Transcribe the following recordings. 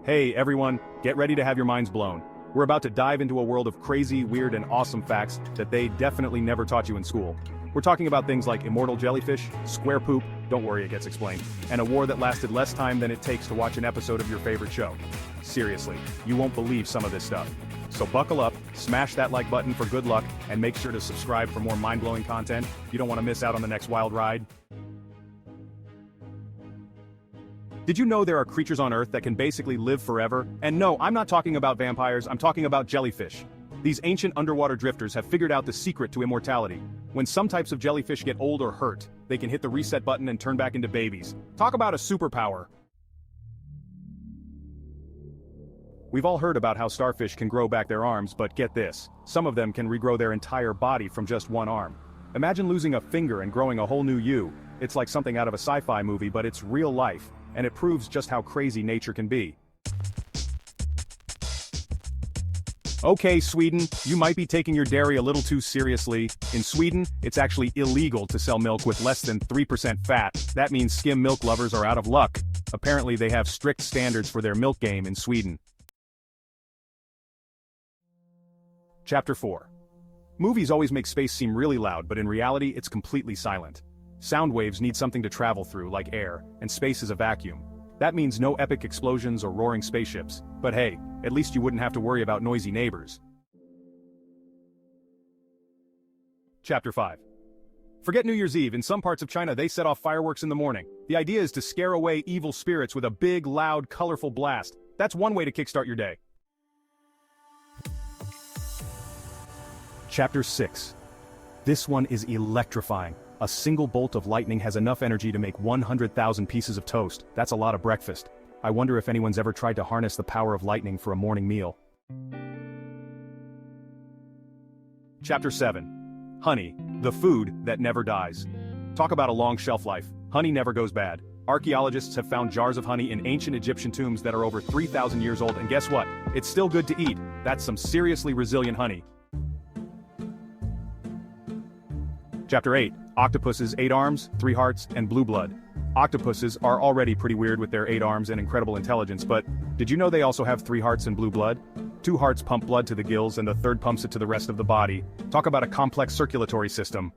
Hey everyone, get ready to have your minds blown. We're about to dive into a world of crazy, weird, and awesome facts that they definitely never taught you in school. We're talking about things like immortal jellyfish, square poop, don't worry it gets explained, and a war that lasted less time than it takes to watch an episode of your favorite show. Seriously, you won't believe some of this stuff. So buckle up, smash that like button for good luck, and make sure to subscribe for more mind-blowing content. You don't want to miss out on the next wild ride. Did you know there are creatures on Earth that can basically live forever? And no, I'm not talking about vampires, I'm talking about jellyfish. These ancient underwater drifters have figured out the secret to immortality. When some types of jellyfish get old or hurt, they can hit the reset button and turn back into babies. Talk about a superpower. We've all heard about how starfish can grow back their arms, but get this, some of them can regrow their entire body from just one arm. Imagine losing a finger and growing a whole new you. It's like something out of a sci-fi movie, but it's real life, and it proves just how crazy nature can be. Okay, Sweden, you might be taking your dairy a little too seriously. In Sweden, it's actually illegal to sell milk with less than 3% fat. That means skim milk lovers are out of luck. Apparently they have strict standards for their milk game in Sweden. Chapter 4. Movies always make space seem really loud, but in reality it's completely silent. Sound waves need something to travel through, like air, and space is a vacuum. That means no epic explosions or roaring spaceships. But hey, at least you wouldn't have to worry about noisy neighbors. Chapter 5. Forget New Year's Eve, in some parts of China they set off fireworks in the morning. The idea is to scare away evil spirits with a big, loud, colorful blast. That's one way to kickstart your day. Chapter 6. This one is electrifying. A single bolt of lightning has enough energy to make 100,000 pieces of toast. That's a lot of breakfast. I wonder if anyone's ever tried to harness the power of lightning for a morning meal. Chapter 7. Honey, the food that never dies. Talk about a long shelf life. Honey never goes bad. Archaeologists have found jars of honey in ancient Egyptian tombs that are over 3,000 years old, and guess what? It's still good to eat. That's some seriously resilient honey. Chapter 8. Octopuses, 8 arms, 3 hearts, and blue blood. Octopuses are already pretty weird with their 8 arms and incredible intelligence, but did you know they also have 3 hearts and blue blood? 2 hearts pump blood to the gills and the third pumps it to the rest of the body. Talk about a complex circulatory system.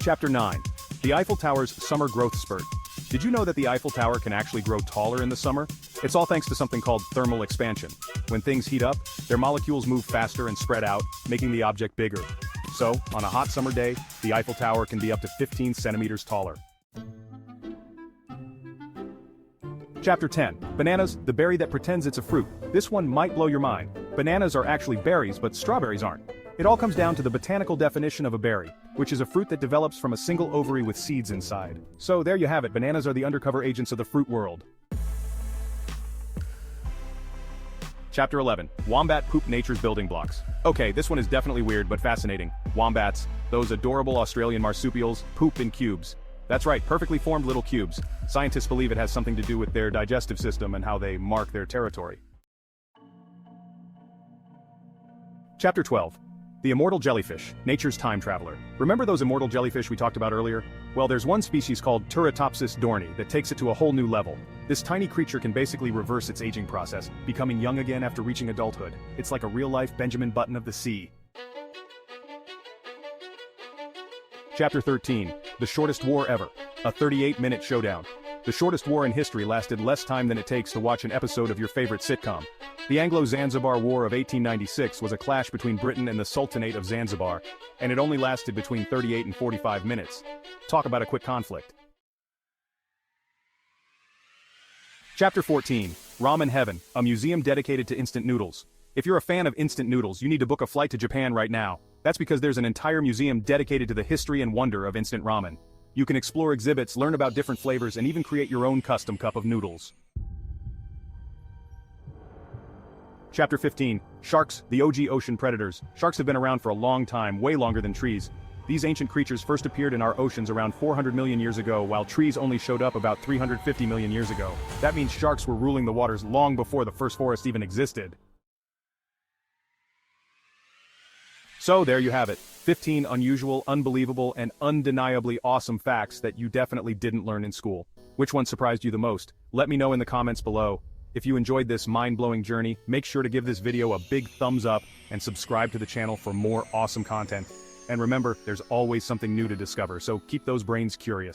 Chapter 9. The Eiffel Tower's summer growth spurt. Did you know that the Eiffel Tower can actually grow taller in the summer? It's all thanks to something called thermal expansion. When things heat up, their molecules move faster and spread out, making the object bigger. So, on a hot summer day, the Eiffel Tower can be up to 15 centimeters taller. Chapter 10. Bananas, the berry that pretends it's a fruit. This one might blow your mind. Bananas are actually berries, but strawberries aren't. It all comes down to the botanical definition of a berry, which is a fruit that develops from a single ovary with seeds inside. So there you have it, bananas are the undercover agents of the fruit world. Chapter 11. Wombat poop, nature's building blocks. Okay, this one is definitely weird but fascinating. Wombats, those adorable Australian marsupials, poop in cubes. That's right, perfectly formed little cubes. Scientists believe it has something to do with their digestive system and how they mark their territory. Chapter 12. The immortal jellyfish, nature's time traveler. Remember those immortal jellyfish we talked about earlier? Well, there's one species called Turritopsis dohrnii that takes it to a whole new level. This tiny creature can basically reverse its aging process, becoming young again after reaching adulthood. It's like a real-life Benjamin Button of the sea. Chapter 13. The shortest war ever. A 38-minute showdown. The shortest war in history lasted less time than it takes to watch an episode of your favorite sitcom. The Anglo-Zanzibar War of 1896 was a clash between Britain and the Sultanate of Zanzibar, and it only lasted between 38 and 45 minutes. Talk about a quick conflict. Chapter 14. Ramen Heaven, a museum dedicated to instant noodles. If you're a fan of instant noodles, you need to book a flight to Japan right now. That's because there's an entire museum dedicated to the history and wonder of instant ramen. You can explore exhibits, learn about different flavors, and even create your own custom cup of noodles. Chapter 15. Sharks, the OG ocean predators. Sharks have been around for a long time, way longer than trees. These ancient creatures first appeared in our oceans around 400 million years ago, while trees only showed up about 350 million years ago. That means sharks were ruling the waters long before the first forest even existed. So there you have it. 15 unusual, unbelievable, and undeniably awesome facts that you definitely didn't learn in school. Which one surprised you the most? Let me know in the comments below. If you enjoyed this mind-blowing journey, make sure to give this video a big thumbs up and subscribe to the channel for more awesome content. And remember, there's always something new to discover, so keep those brains curious.